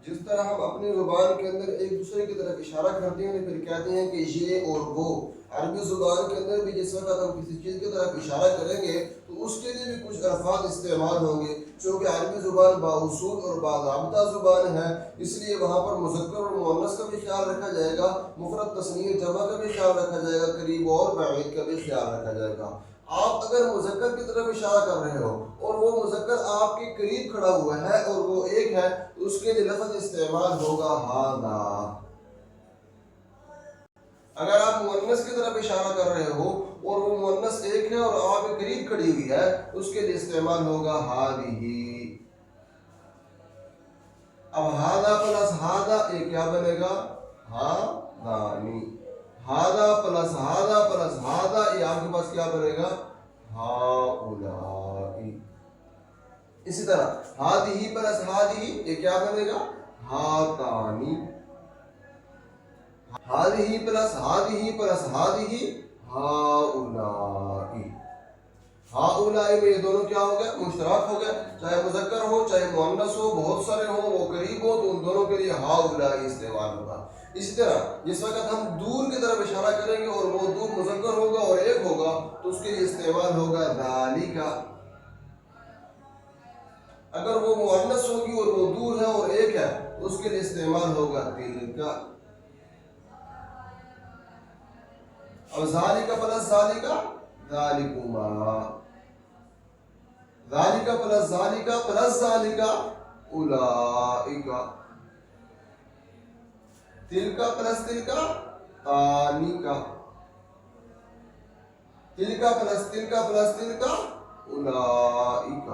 جس طرح ہم اپنی زبان کے اندر ایک دوسرے کی طرف اشارہ کرتے ہیں پھر کہتے ہیں کہ یہ اور وہ، عربی زبان کے اندر بھی جس وقت ہم کسی چیز کی طرف اشارہ کریں گے تو اس کے لیے بھی کچھ الفاظ استعمال ہوں گے، چونکہ عربی زبان بااصول اور باضابطہ زبان ہے، اس لیے وہاں پر مذکر اور مؤنث کا بھی خیال رکھا جائے گا، مفرد تثنیہ جمع کا بھی خیال رکھا جائے گا، قریب اور بعید کا بھی خیال رکھا جائے گا۔ آپ اگر مذکر کی طرف اشارہ کر رہے ہو اور وہ مذکر آپ کے قریب کھڑا ہوا ہے اور وہ ایک ہے تو اس کے لیے لفظ استعمال ہوگا ھذا۔ اگر آپ مؤنث کی طرف اشارہ کر رہے ہو اور وہ مؤنث ایک ہے اور آپ کے قریب کھڑی ہوئی ہے اس کے لیے استعمال ہوگا ھذہ۔ اب ھذا پلس ھذا یہ کیا بنے گا؟ ھذانی۔ ھذا پلس ھذا پلس ھذا یہ آپ کے پاس کیا بنے گا؟ ھؤلاء۔ اسی طرح ھذہ پلس ھذہ یہ کیا بنے گا؟ ھاتانی۔ ھذہ پلس ھذہ پلس ھذہ ھؤلاء۔ ھؤلاء میں یہ دونوں کیا ہو گئے؟ مشترک ہو گئے، چاہے مذکر ہو چاہے مؤنث ہو، بہت سارے ہوں وہ قریب ہو تو ان دونوں کے لیے ھؤلاء استعمال ہوگا۔ اسی طرح جس وقت ہم دور کی طرف اشارہ کریں گے اور وہ دور مذکر ہوگا اور ایک ہوگا تو اس کے لیے استعمال ہوگا ذالک۔ اگر وہ مؤنث ہوگی اور وہ دور ہے اور ایک ہے تو اس کے لیے استعمال ہوگا تلک۔ اب ذالک پلس ذالک ذالکما۔ ذالک پلس ذالک پلس ذالک اولئک۔ تلک پلس تلک تانک۔ تلک پلس تلک پلس تلک اولئک۔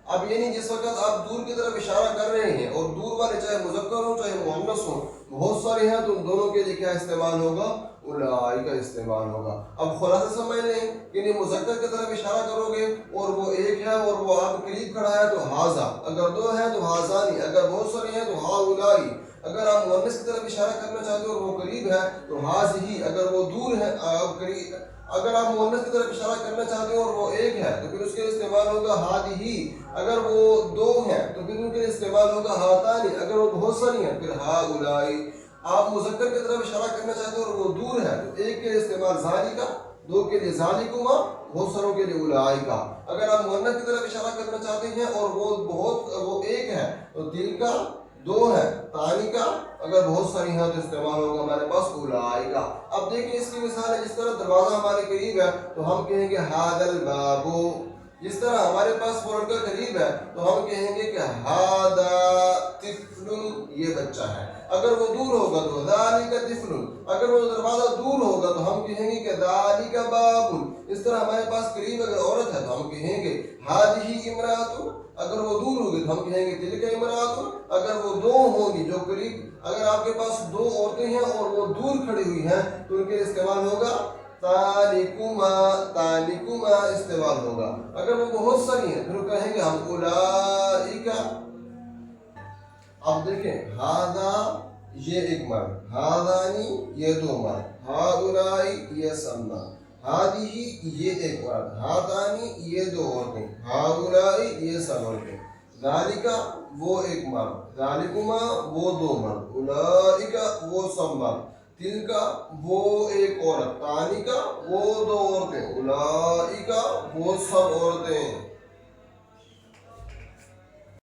اب یعنی جس وقت آپ دور کی طرف اشارہ کر رہے ہیں اور دور والے چاہے مذکر ہوں چاہے مؤنث ہوں بہت سارے ہیں تو ان دونوں کے لیے کیا استعمال ہوگا؟ اولئک کا استعمال ہوگا۔ اب خلاصہ سمجھ لیں یعنی مذکر کی طرف اشارہ کرو گے اور وہ ایک ہے اور وہ آپ کے قریب کھڑا ہے تو ھذا، اگر دو ہے تو ھذانی، اگر بہت سارے ہیں تو ھؤلاء، اگر آپ مؤنث کی طرف اشارہ کرنا چاہتے ہو اور وہ قریب ہے تو ھذہ، اگر وہ دور ہے اگر آپ مؤنث کی طرف اشارہ کرنا چاہتے ہو اور وہ ایک ہے تو پھر اس کے لیے استعمال ہوگا ھذہ، اگر وہ دو ہیں تو پھر ان کے لیے استعمال ہوگا ھاتانی، اگر وہ بہت ساری ہیں پھر ھؤلاء۔ آپ مذکر کی طرف اشارہ کرنا چاہتے ہو اور وہ دور ہے تو ایک کے لیے استعمال ذالک، دو کے لیے ذالکما، بہت ساروں کے لیے اولئک۔ اگر آپ مؤنث کی طرف اشارہ کرنا چاہتے ہیں اور وہ ایک ہے تو تلک، دو ہے تانک، اگر بہت ساری ہیں تو استعمال ہوگا ہمارے پاس اولئک۔ اب دیکھیں اس کی مثال ہے، جس طرح دروازہ ہمارے قریب ہے تو ہم کہیں گے ھذا الباب، جس طرح ہمارے پاس وہ لڑکا قریب ہے تو ہم کہیں گے کہ ھذا طفل، یہ بچہ ہے۔ اگر وہ دور ہوگا تو ذالک طفل، اگر وہ دروازہ دور ہوگا تو ہم کہیں گے کہ ذالک باب۔ اس طرح ہمارے پاس قریب اگر عورت ہے تو ہم کہیں گے ھذہ امرأۃ، اگر وہ دور ہوگی تو ہم کہیں گے تلک امرأۃ۔ اگر وہ دو ہوں گی جو قریب، اگر آپ کے پاس دو عورتیں ہیں اور وہ دور کھڑی ہوئی ہیں تو ان کے لیے استعمال ہوگا تانکما، تانکما استعمال ہوگا۔ اگر وہ بہت ساری ہیں پھر کہیں گے ہم اولئک۔ اب دیکھیں ھذا یہ ایک مرد، ھذانی یہ دو مرد، ھؤلاء یہ سب مرد، ھذہ یہ ایک مرد، ھاتانی یہ دو عورتیں، ھؤلاء یہ سب عورتیں، ذالک وہ ایک مرد، ذالکما وہ دو مرد، اولئک وہ سب مرد، تلک وہ ایک عورت، تانک وہ دو عورتیں، اولئک وہ سب عورتیں۔